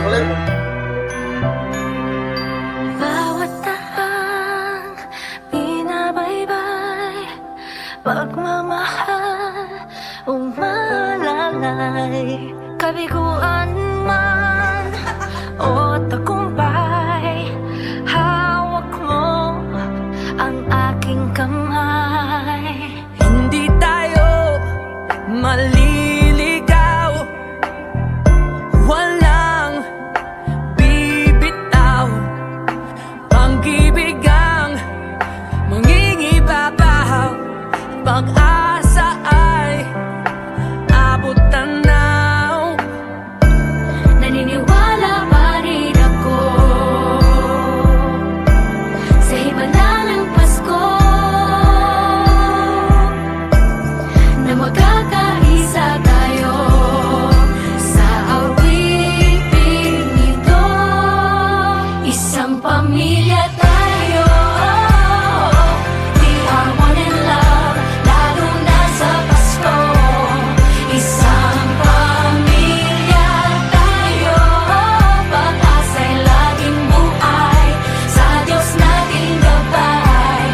ulit. Bawat tahang binabaybay, pagmamahal umalalay. Kabiguan man o tagumpay, hawak mo ang aking kamay. Hindi tayo maliligaw, walang bibitaw. Pag-ibig ang mangingibabaw, pag-asa ay abot tanaw. Naniniwala pa rin ako sa himala ng Pasko, na magkakaisa tayo sa awiting ito. Isang pamilya tayo, we are one in love, lalo na sa Pasko. Isang pamilya tayo, pag-asa'y laging buhay, sa Diyos nating gabay.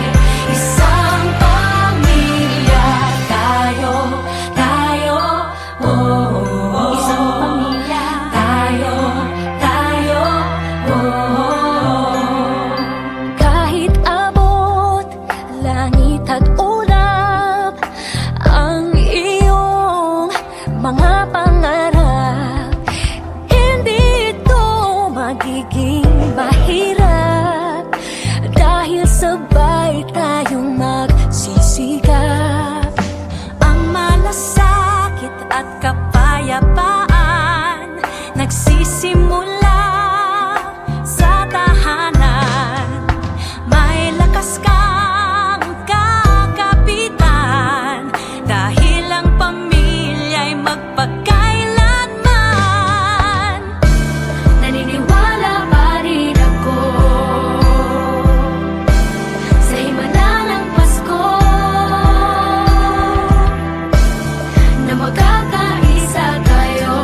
Isang pamilya tayo, oh, oh. Isang pamilya tayo, oh. Kahit abot langit at ulap ang iyong mga pangarap, hindi ito magiging mahirap, dahil sabay tayong magsisikap. Ang malasakit at kapayapaan nagsisimula sa tahanan. May lakas kang kakapitan, dahil ang pamilya'y magpakailanman. Naniniwala pa rin ako sa himala ng Pasko, na magkakaisa tayo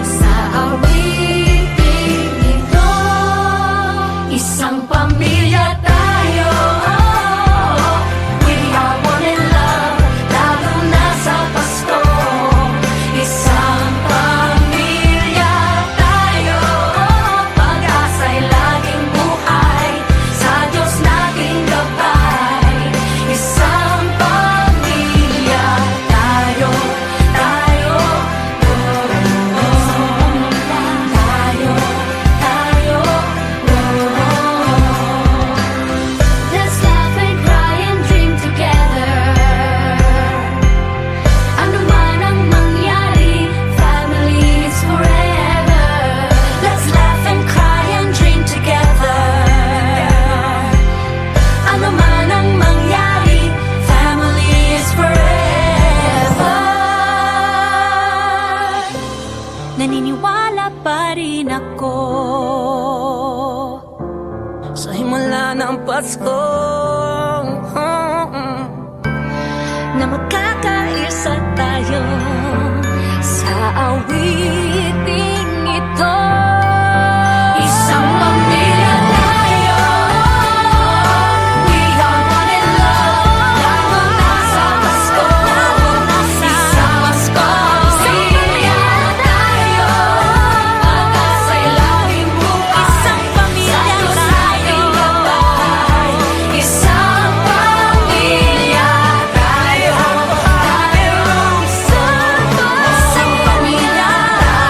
sa awiting ito. Isang pamilya tayo, we are one in love, lalo na sa Pasko. Isang pamilya tayo, pag-asa'y laging buhay, sa Diyos nating gabay. Isang pamilya tayo, oh, tayo, oh. Let's laugh and cry and dream together. Ano man ang mangyari, family is forever. Let's laugh and cry and dream together. Ano man ang mangyari, family is forever. Naniniwala pa rin ako Sa himala ng Pasko, na magkakaisa tayo sa awiting ito. Isang pamilya tayo, we are one in love, lalo na sa Pasko. Isang pamilya tayo, pag-asa'y laging buhay, sa Diyos nating gabay. Isang pamilya tayo, isang pamilya tayo.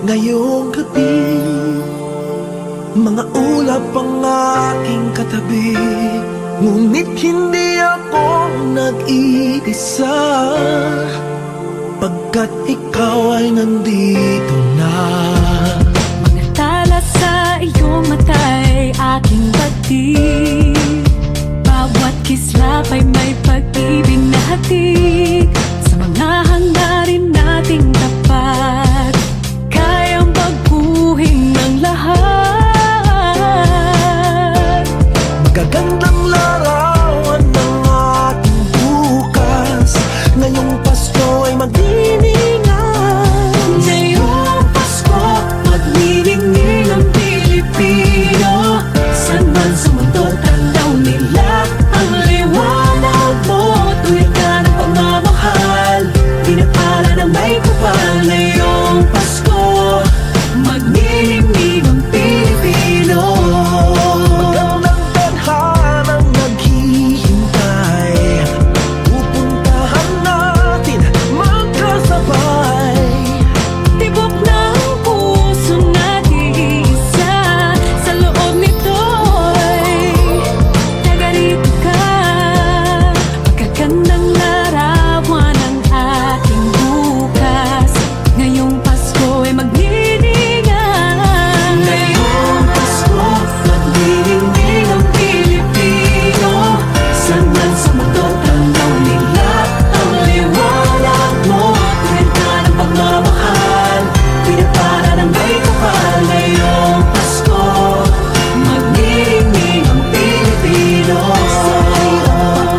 ngayong gabi. Mga ulap ang aking katabi, ngunit hindi ako nag-iisa, pagkat ikaw ay nandito na. Mga tala sa iyong mata'y aking batid, bawat kislap ay may pag-ibig na hatid. Sa mga hangarin nating tapat, kayang baguhin ng lahat. Magagandang larawan ng ating bukas, ngayong Pasko ay magdiningan. Ngayong Pasko, magniningning ang Pilipino. Saan man sa mundo, tanaw nila ang liwanag mo. Tuwid ka ng pagmamahal, pinapala ng may kapal. Ngayong Pasko, magniningning ang Pilipino. Magandang tadhanang naghihintay, pupuntahan natin magkasabay. Tibok ng puso natin isa, sa loob nito'y tagarito ka. Magagandang larawan ang ating bukas, ngayong Pasko ay magniningan. Ngayong Pasko, magniningning ang Pilipino. Saan man sa mundo, tanaw nila ang liwanag mo. Tuwid ka ng pagmamahal, pinapala ng may kapal. Ngayong Pasko, magniningning ang Pilipino.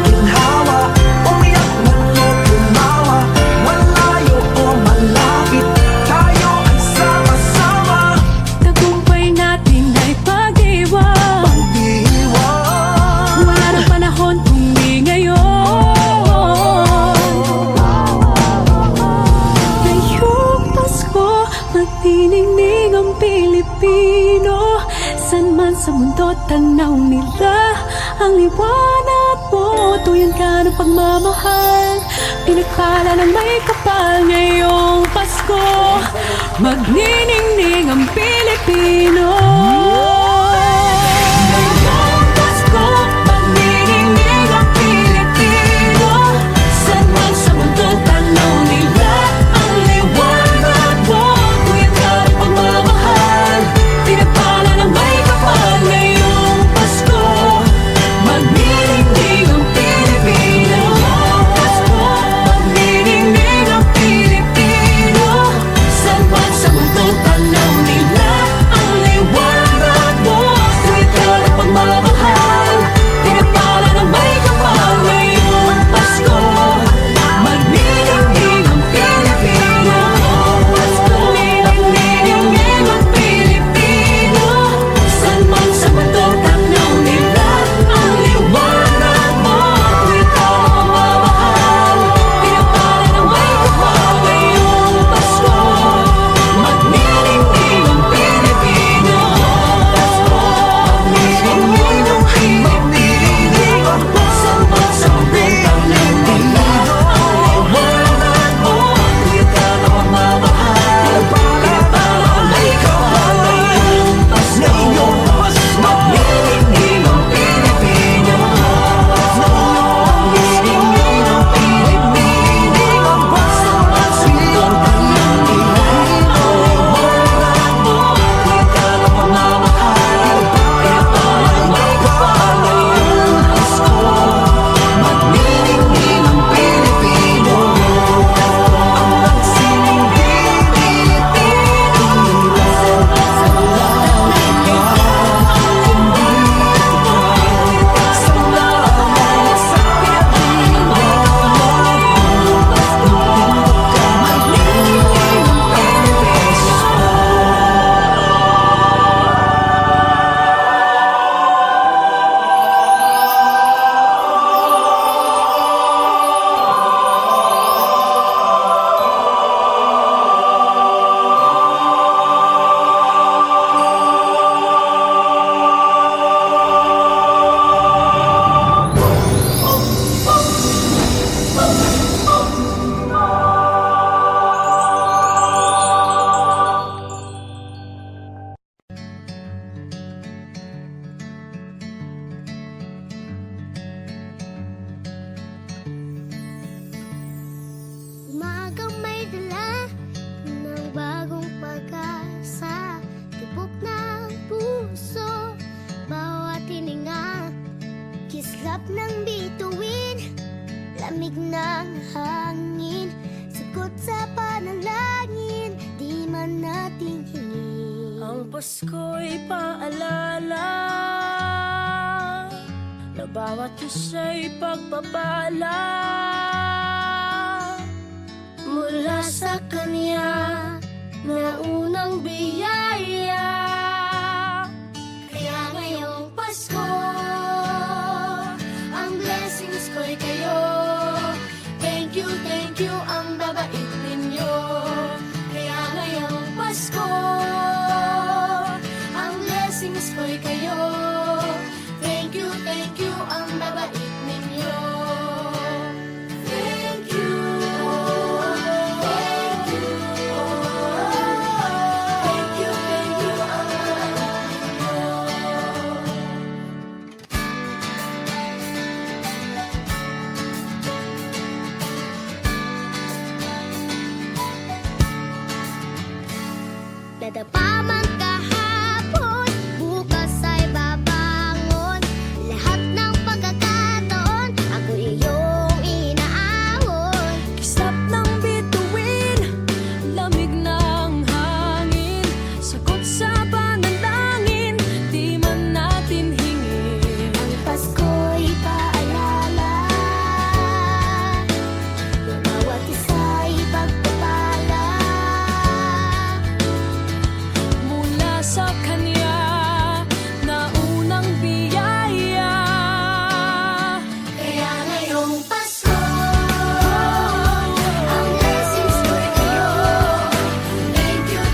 Ginhawa, umiyak man o tumawa, malayo o malapit, tayo ay sama-sama. Tagumpay natin ay pag-iwan, Pag-iwan, wala ng panahon kung di ngayon. Ngayong Pasko, magniningning ang Pilipino. Saan man sa mundo, tanaw nila ang liwanag mo. Tuyan ka ng pagmamahal, pinagpala ng may kapal. Ngayong Pasko, magniningning ang Pilipino. Ngayong Pasko, magniningning ang Pilipino. Saan man sa mundo, tanaw nila ang liwanag mo. Tuyan ka ng pagmamahal, pinagpala ng may kapal. Ngayong Pasko, magniningning ang Pilipino. Pasko, magniningning ang Pilipino. Saan man sa mundo, ating hingin. Ang Pasko'y paalala na bawat isa'y pagpapala Mula sa Kanya na unang biyaya. Kaya ngayong Pasko, ang blessings ko'y kayo. Thank you ang babait ninyo. Kaya ngayong Pasko, ang blessings ko'y kayo. Thank you ang babait ninyo. Thank you. Thank you. Thank you ang babait ninyo. Dadapa man kahapon, bukas ay babangon. Lahat ng pagkakataon, ako iyong inaahon. Kisap ng bituin, lamig ng hangin, sagot sa panalangin, di man natin hingin. Ang Pasko'y paalala na bawat isa'y pagpapala. Mula sa Kanya na unang biyaya. Kaya ngayong Pasko, ang blessings ko'y kayo. Thank you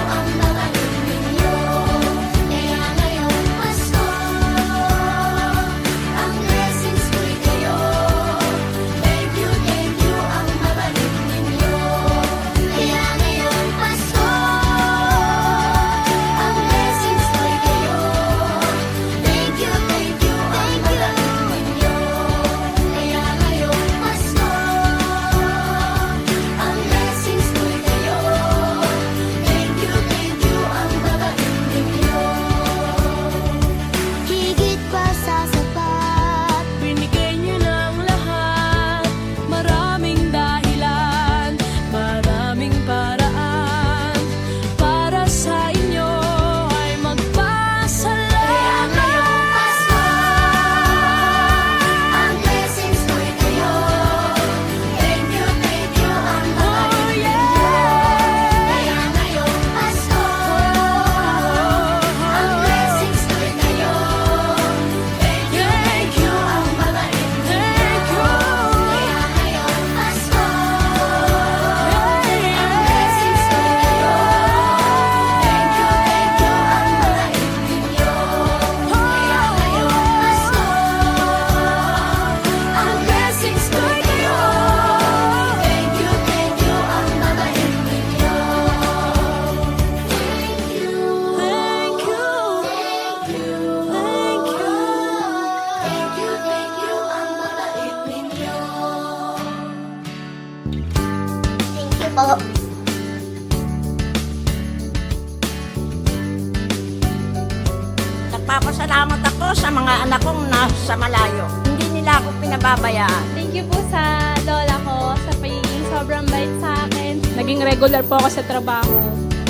ang babait ninyo. Kaya ngayong Pasko, ang blessings ko'y kayo. Thank you ang babait ninyo. Kaya ngayong Pasko, ang blessings ko'y kayo. Thank you ang babait ninyo. Kaya ngayong Pasko, ang blessings ko'y kayo. Thank you ang babait ninyo. Higit pa sa sapat, Binigay niyo ng lahat, maraming dahilan, maraming paraan, para sa inyo ay kaya magpasalamat. ngayong Pasko, ang blessings ko'y kayo. Thank you ang babait Oh ninyo. yeah! Kaya ngayong Pasko, ang blessings ko'y kayo. Thank you ang babait ninyo. Thank you. Kaya ngayong Pasko, ang Hey, blessings ko'y kayo. Thank you ang babait ninyo. Kaya ngayong Pasko, ang blessings ko'y kayo. Thank you ang babait ninyo. Thank you. Thank you. Thank you. Thank you. Thank you ang babait ninyo. Thank you po. Nagpapasalamat ako sa mga anak kong nasa malayo. Hindi nila ako pinababayaan. Thank you po sa lola ko sa pagiging sobrang bait sa akin. Naging regular po ako sa trabaho.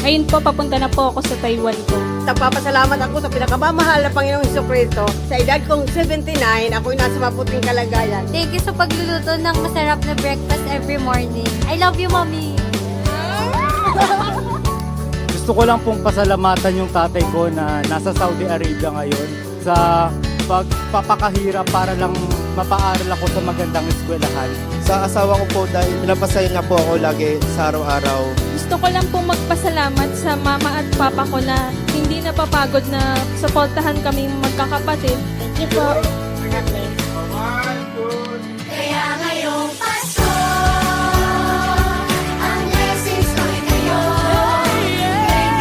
Ngayon po, papunta na po ako sa Taiwan ko. Nagpapasalamat ako sa pinakamamahal na Panginoong Jesucristo. Sa edad kong 79, ako'y nasa mabuting kalagayan. Thank you sa pagluluto ng masarap na breakfast every morning. I love you, Mommy! Gusto ko lang pong pasalamatan yung tatay ko na nasa Saudi Arabia ngayon sa pagpapakahirap para lang mapaaral ako sa magandang eskwelahan. Sa asawa ko po dahil pinapasaya niya po ako lagi sa araw-araw. Gusto ko lang po magpasalamat sa mama at papa ko na hindi napapagod na suportahan kaming magkakapatid. Thank you po. God bless. Kaya ngayong Pasko, ang blessings ko'y kayo. Thank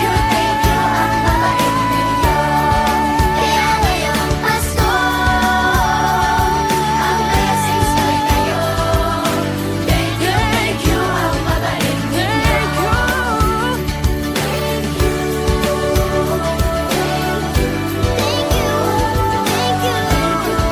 you ang babait ninyo. Kaya ngayong Pasko, ang blessings ko'y kayo. Thank you ang babait ninyo. Thank you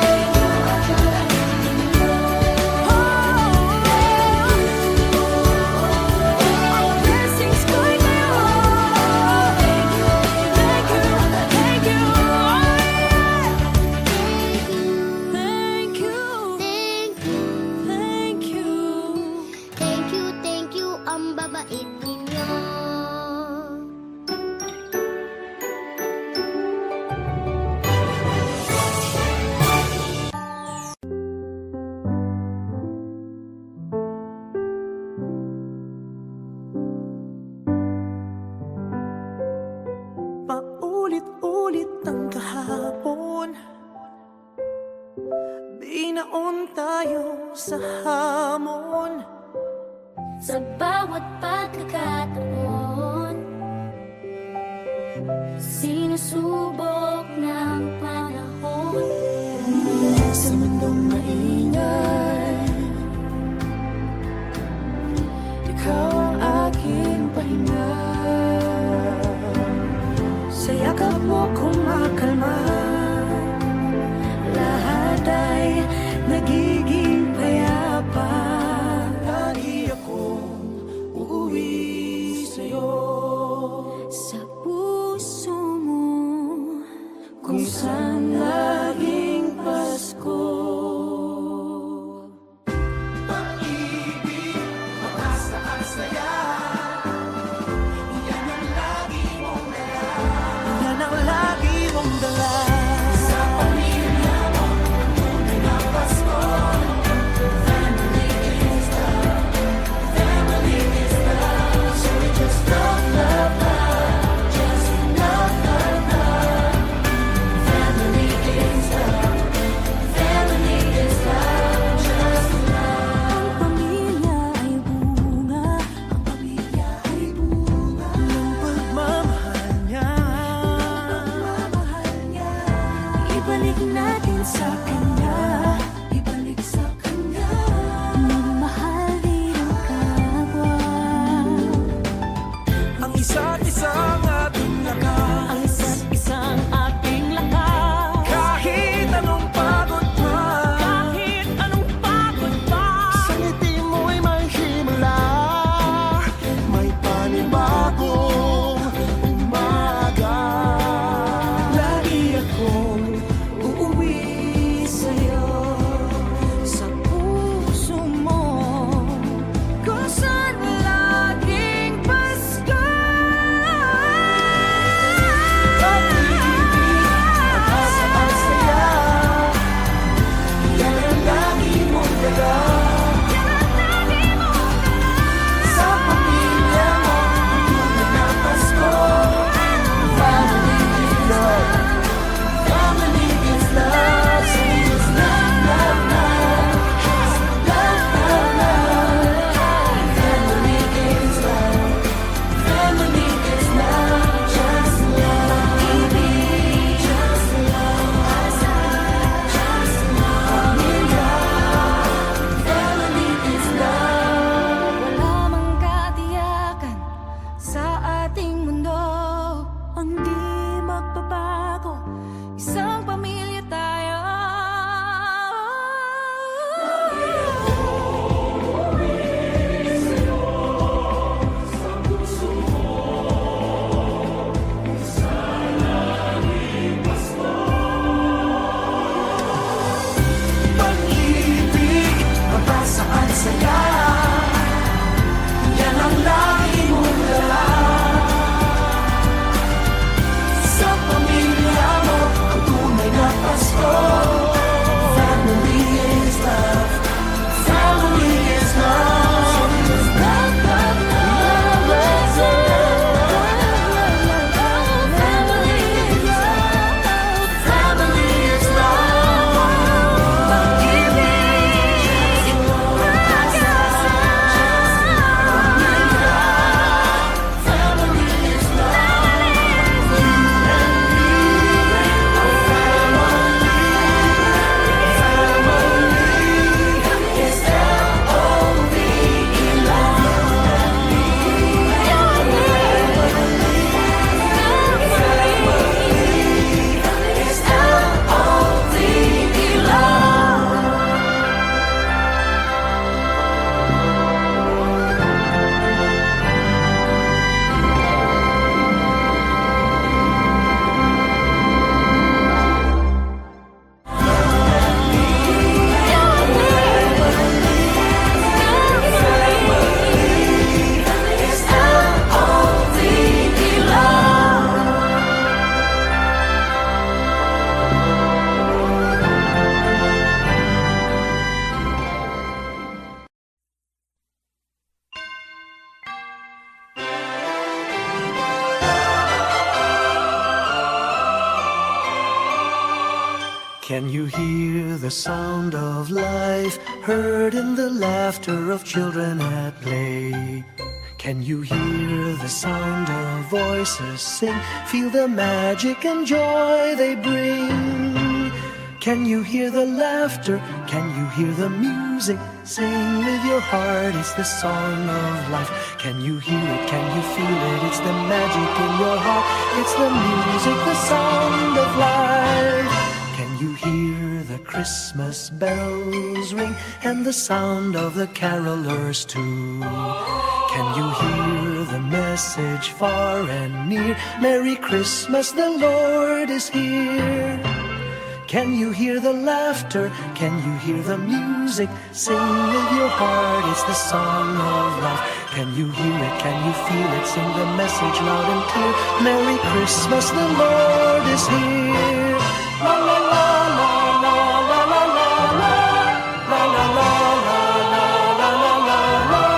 sa hamon. Sa bawat pagkakataon, sinusubok ng panahon. Sa mundong maingay, ikaw ang aking pahinga. Sa yakap mo kumakalma, lahat ay nagiging payapa. Lagi akong uuwi sa'yo, Sa puso mo, kung saan laging Pasko. Pag-ibig, pag-asa at saya, yan ang lagi mong dala. Yan ang lagi mong dala. Sa pamilya mo, tunay na Pasko. Family is love, family is love. So we just love, love, love, just love, love, love. family is love, family is love, just love. Ang pamilya ay bunga, ang pamilya ay bunga. Ng pagmamahal niya, Ibalik natin sa kanya, ibalik sa kanya. Magmahal din ang kapwa. ang isa't isang ating lakas. Ang isa't isang ating lakas. Kahit anong pagod pa, Kahit anong pagod pa, sa ngiti mo'y may himala. May panibagong umaga. Lagi akong uuwi sa'yo, sa puso mo, kung saan laging Pasko. Can you hear the sound of life heard in the laughter of children at play? Can you hear the sound of voices sing? Feel the magic and joy they bring. Can you hear the laughter? Can you hear the music? Sing with your heart, it's the song of life. Can you hear it? Can you feel it? It's the magic in your heart. It's the music, the sound of life. Can you hear the Christmas bells ring and the sound of the carolers too? Can you hear the message far and near? Merry Christmas, the Lord is here. Can you hear the laughter? Can you hear the music? Sing with your heart, it's the song of life. Can you hear it? Can you feel it? Sing the message loud and clear. Merry Christmas, the Lord is here. La la la la la la la la la la la la la la la la la.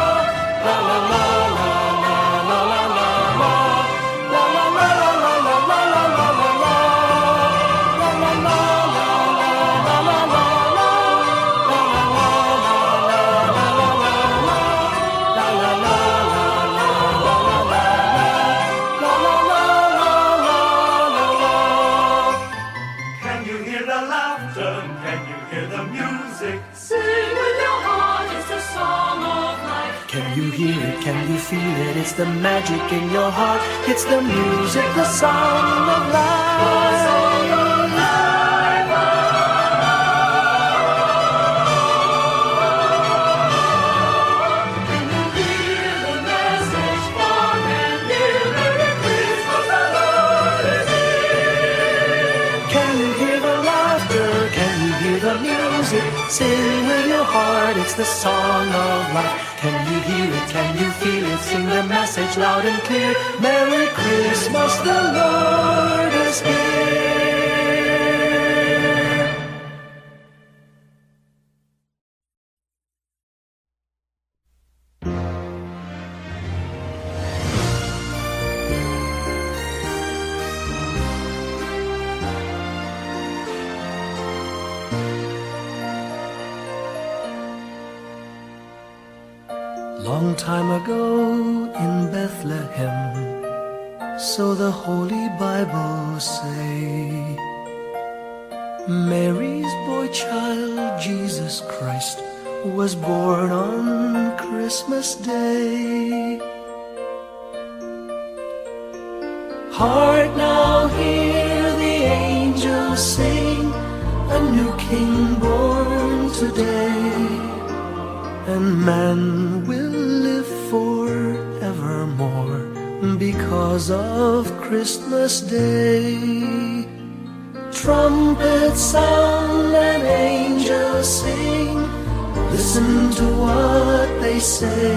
Can you hear the laughter? Can you hear the music? Sing with your heart, it's the song of life. Can you hear it? Can you feel it? It's the magic in your heart. It's the music, the sound of life. Can you hear the message far and near? Merry Christmas, the Lord is here. Can you hear the laughter? Can you hear the music? Sing with your heart, it's the song of life. Can you hear it? Can you feel it? Sing the message loud and clear. Merry Christmas, the Lord is here. Long time ago in Bethlehem, so the Holy Bible say, Mary's boy child, Jesus Christ, was born on Christmas Day. Heart, now hear the angels sing, a new king born today. And man will live forevermore because of Christmas Day. Trumpets sound and angels sing, listen to what they say,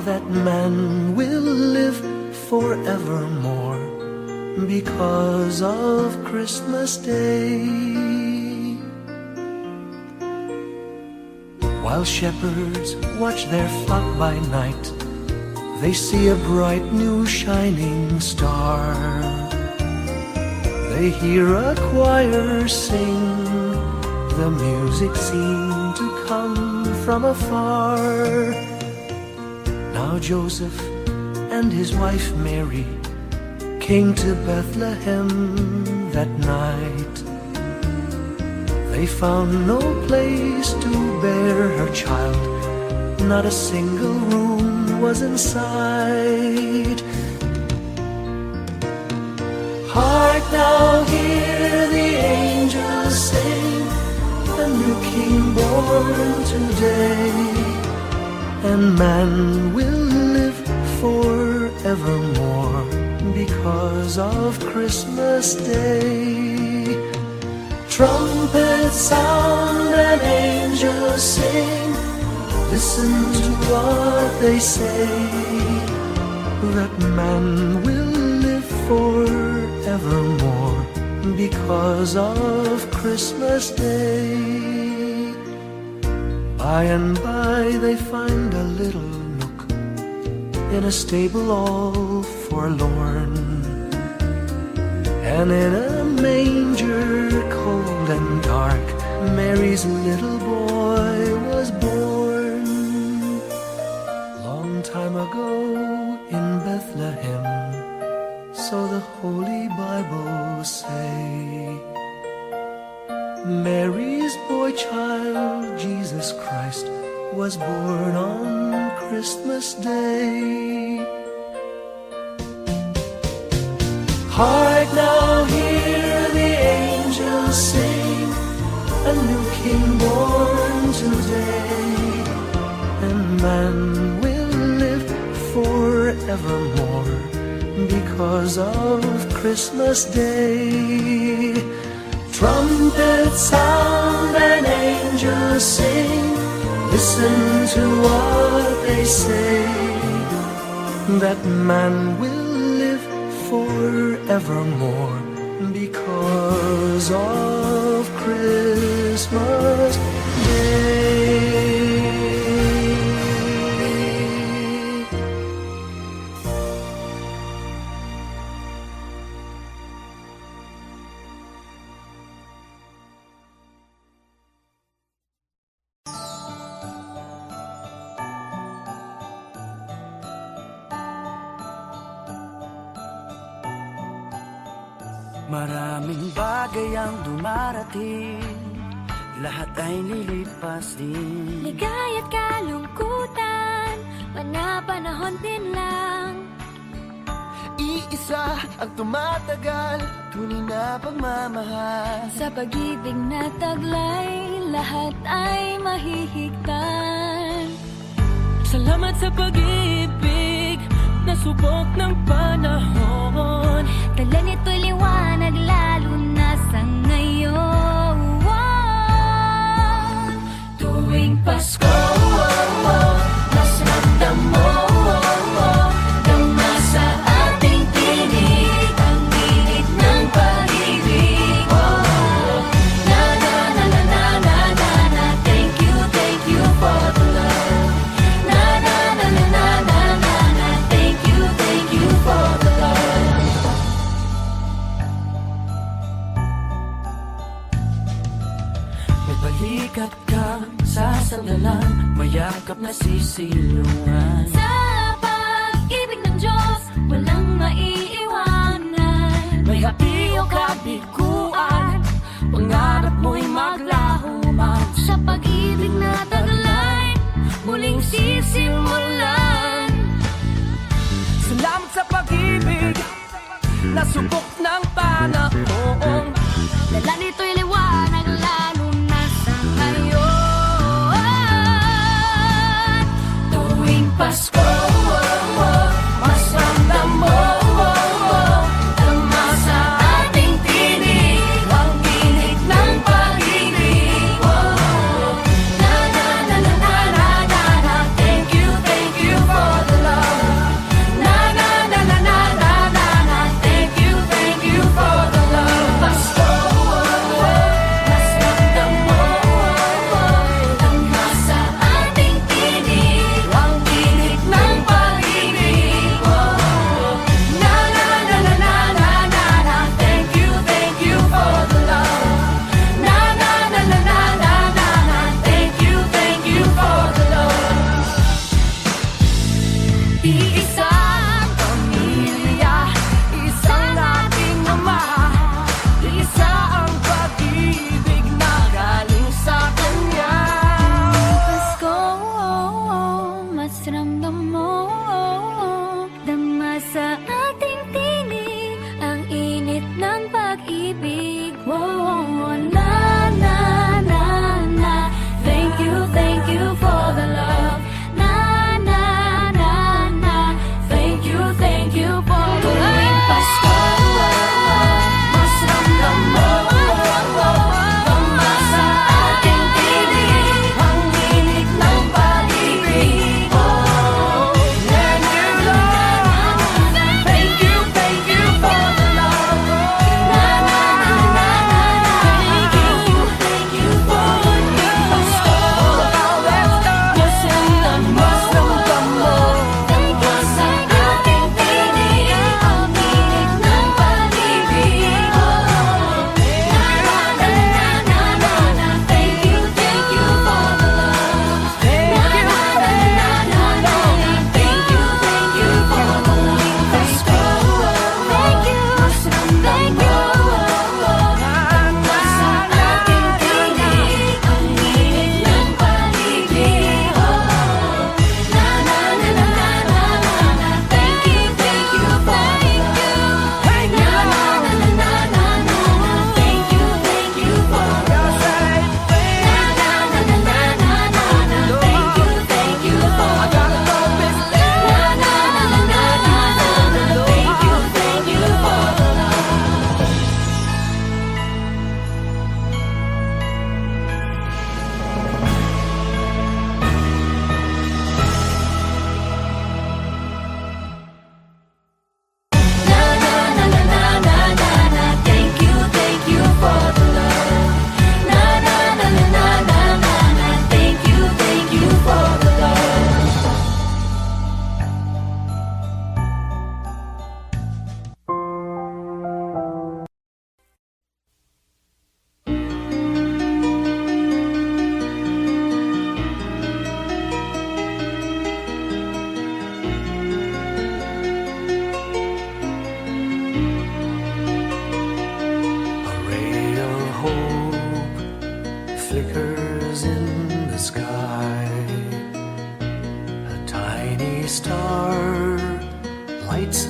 that man will live forevermore because of Christmas Day. While shepherds watch their flock by night, they see a bright new shining star. They hear a choir sing, the music seemed to come from afar. Now Joseph and his wife Mary came to Bethlehem that night. They found no place to bear her child, not a single room was in sight. Hark now, hear the angels sing, a new king born today, and man will live forevermore because of Christmas Day. Trumpets sound and angels sing, listen to what they say, that man will live forevermore because of Christmas Day. By and by they find a little nook in a stable all forlorn, And in a manger cold and dark, Mary's little boy was born. Long time ago in Bethlehem, so the Holy Bible say. Mary's boy child, Jesus Christ, was born on Christmas Day. Hark now, hear the angels sing, a new King born today, and man will live forevermore because of Christmas Day. Trumpets sound and angels sing, listen to what they say, that man will live forevermore because of Christmas Day. Maraming bagay ang dumarating, lahat ay lilipas din. Ligaya't kalungkutan, panahon din lang. Iisa ang tumatagal, tunay na pagmamahal. Sa pag-ibig na taglay, lahat ay mahihigtan. Salamat sa pag-ibig, nasubok ng panahon. Dala nito'y liwanag lalo na sa ngayon. Tuwing Pasko, mas ramdam mo, dama sa ating tinig ang init ng pag-ibig. Na na na na na na na na, thank you for the love. Na na na na na na na na, thank you for the love. May balikat kang sasandalan, mayakap na sisilungan. Sa pag-ibig ng Diyos, walang maiiwanan. May hapi o kabiguan, pangarap mo'y maglaho man. Sa pag-ibig na taglay, muling sisimulan. Salamat sa pag-ibig, nasubok ng panahon. Dala nito'y liwanag lalo na sa ngayon. Tuwing Pasko, mas ramdam mo, dama sa ating tinig ang init ng pag-ibig. Na na na na na na na na, thank you for the love. Na na na na na na na na, thank you for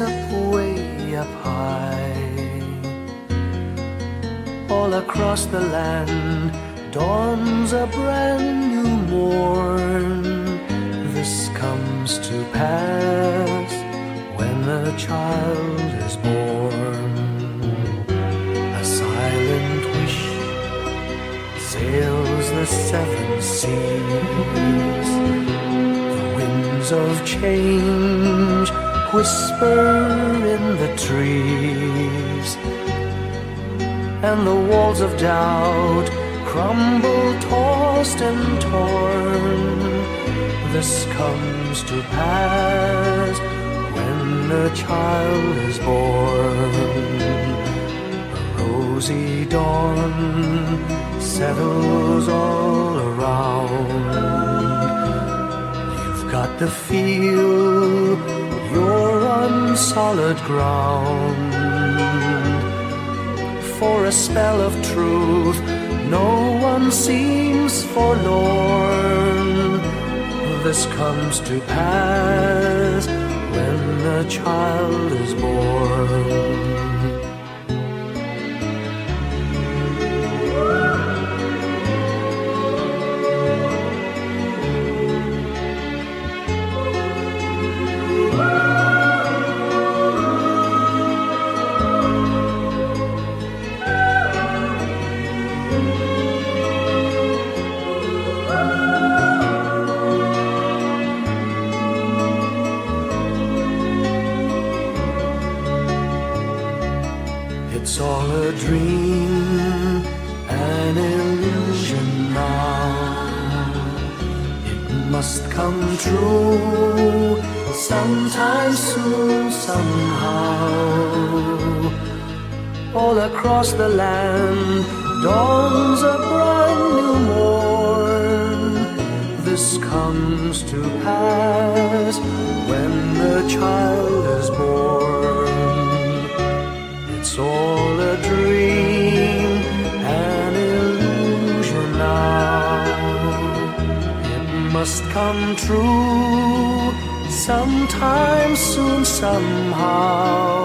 up, way up high. All across the land dawns a brand new morn. This comes to pass when a child is born. A silent wish sails the seven seas. The winds of change whisper in the trees, and the walls of doubt crumble, tossed and torn. This comes to pass when a child is born. A rosy dawn settles all around. You've got to feel you're on solid ground. For a spell of truth, no one seems forlorn. This comes to pass when a child is born. It's all a dream, an illusion now. It must come true sometime soon, somehow. All across the land dawns a brand new morn. This comes to pass when the child is born. It's all a dream, an illusion now. It must come true sometime soon, somehow.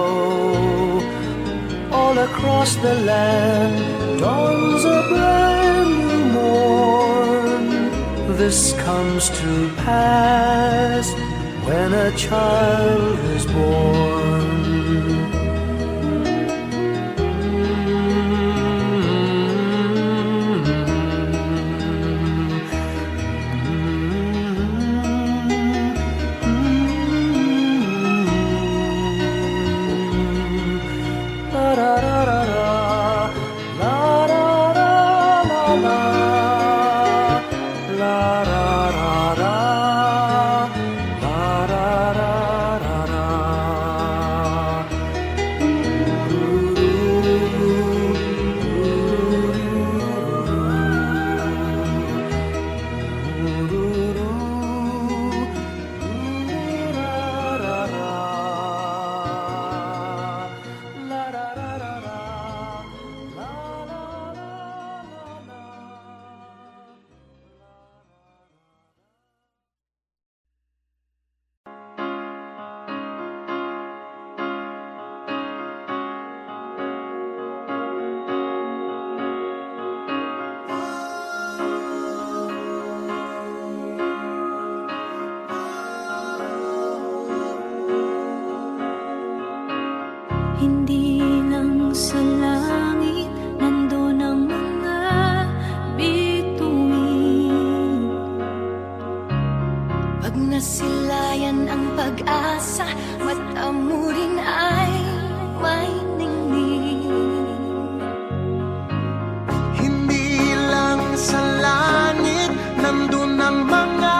All across the land dawns a brand new morn. This comes to pass when a child is born. Hindi lang sa langit nandun ang mga bituin. Pag nasilayan ang pag-asa, mata mo rin ay may ningning. Hindi lang sa langit nandun ang mga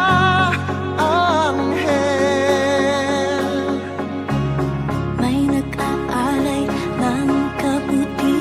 May nag-aalay ng kabutihan.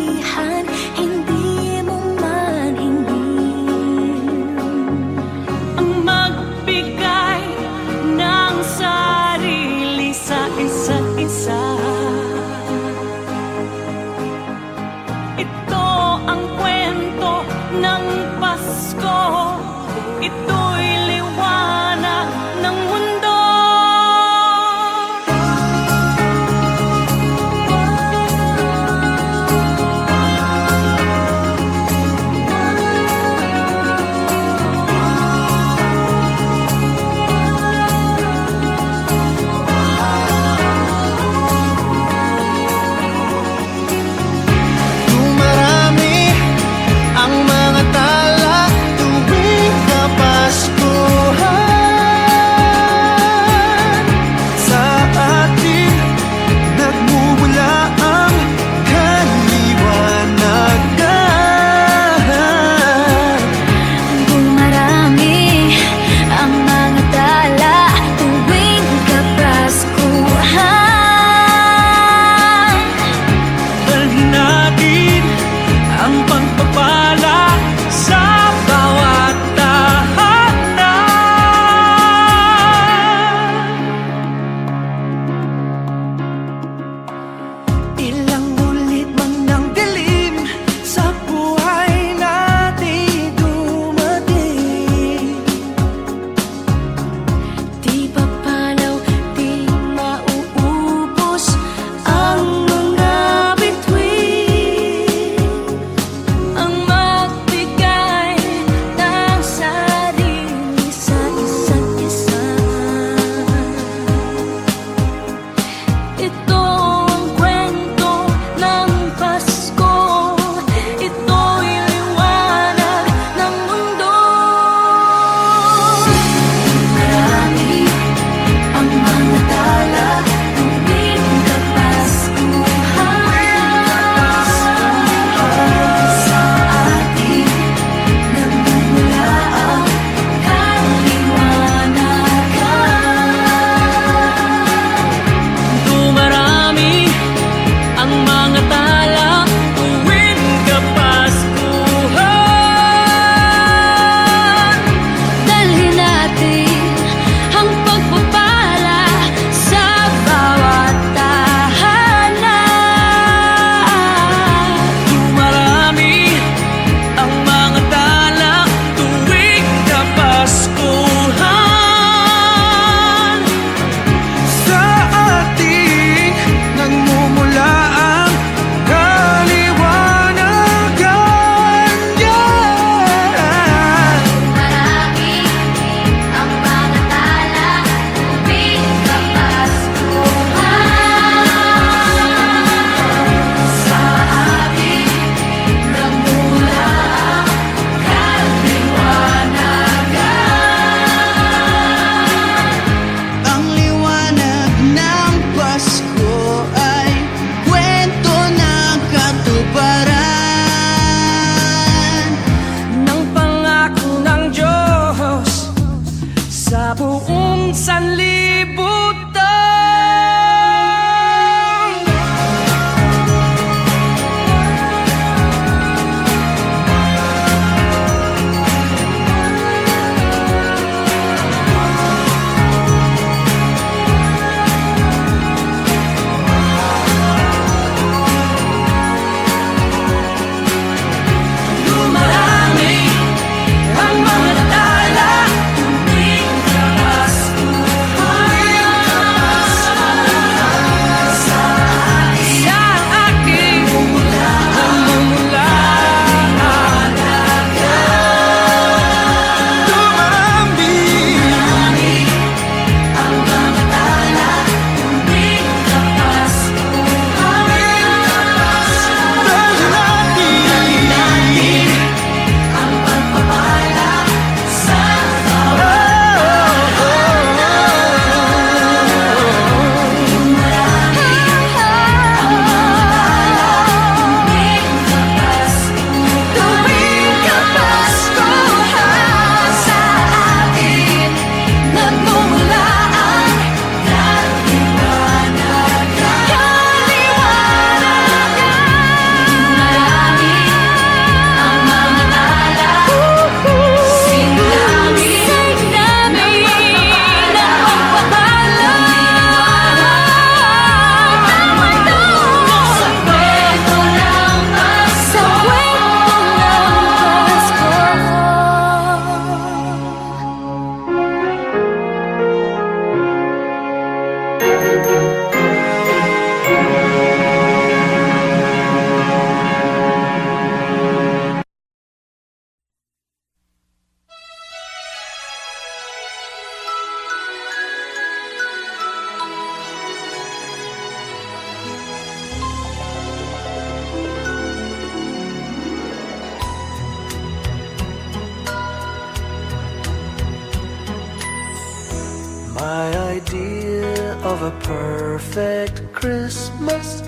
My idea of a perfect Christmas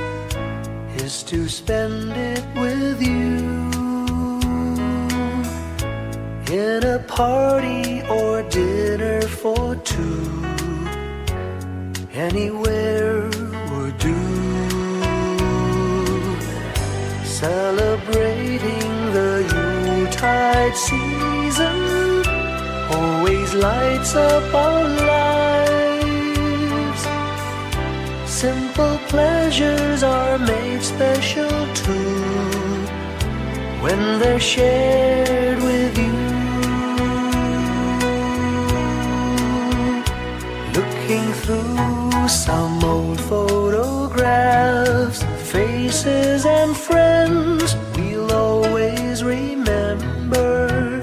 is to spend it with you in a party or dinner for two. Anywhere would do. Celebrating the Yuletide season always lights up our lives. Simple pleasures are made special too when they're shared with you. Looking through some old photographs, faces and friends we'll always remember.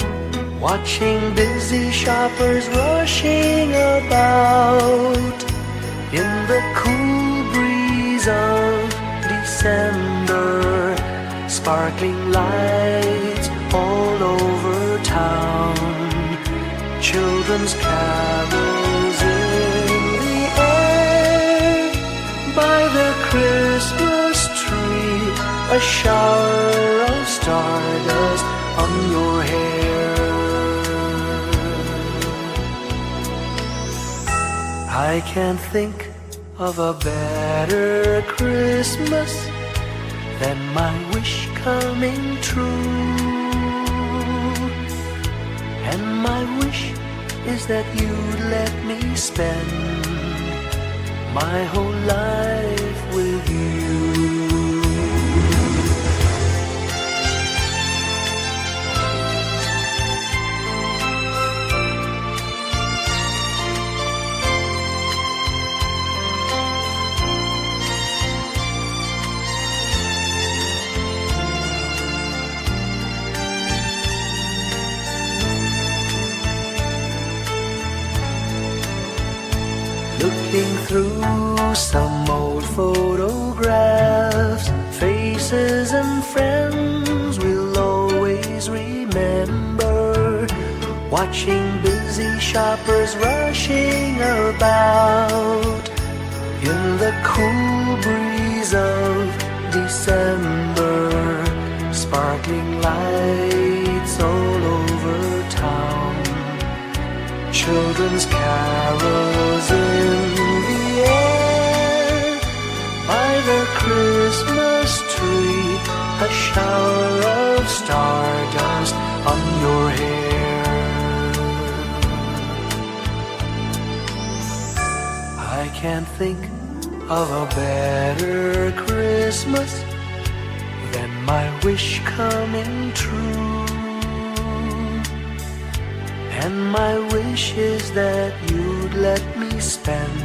Watching busy shoppers rushing about in the cool breeze of December. Sparkling lights all over town, children's carols in the air. By the Christmas tree, a shower of stardust on your hair. I can't think of a better Christmas than my wish coming true. And my wish is that you'd let me spend my whole life with you. Looking through some old photographs, faces and friends we'll always remember. Watching busy shoppers rushing about in the cool breeze of December. Sparkling lights all over town, children's carols in the air. By the Christmas tree, a shower of stardust on your hair. I can't think of a better Christmas than my wish coming true. And my wish is that you'd let me spend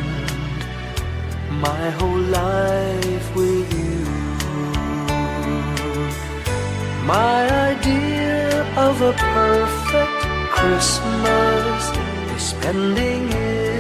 my whole life with you. My idea of a perfect Christmas is spending it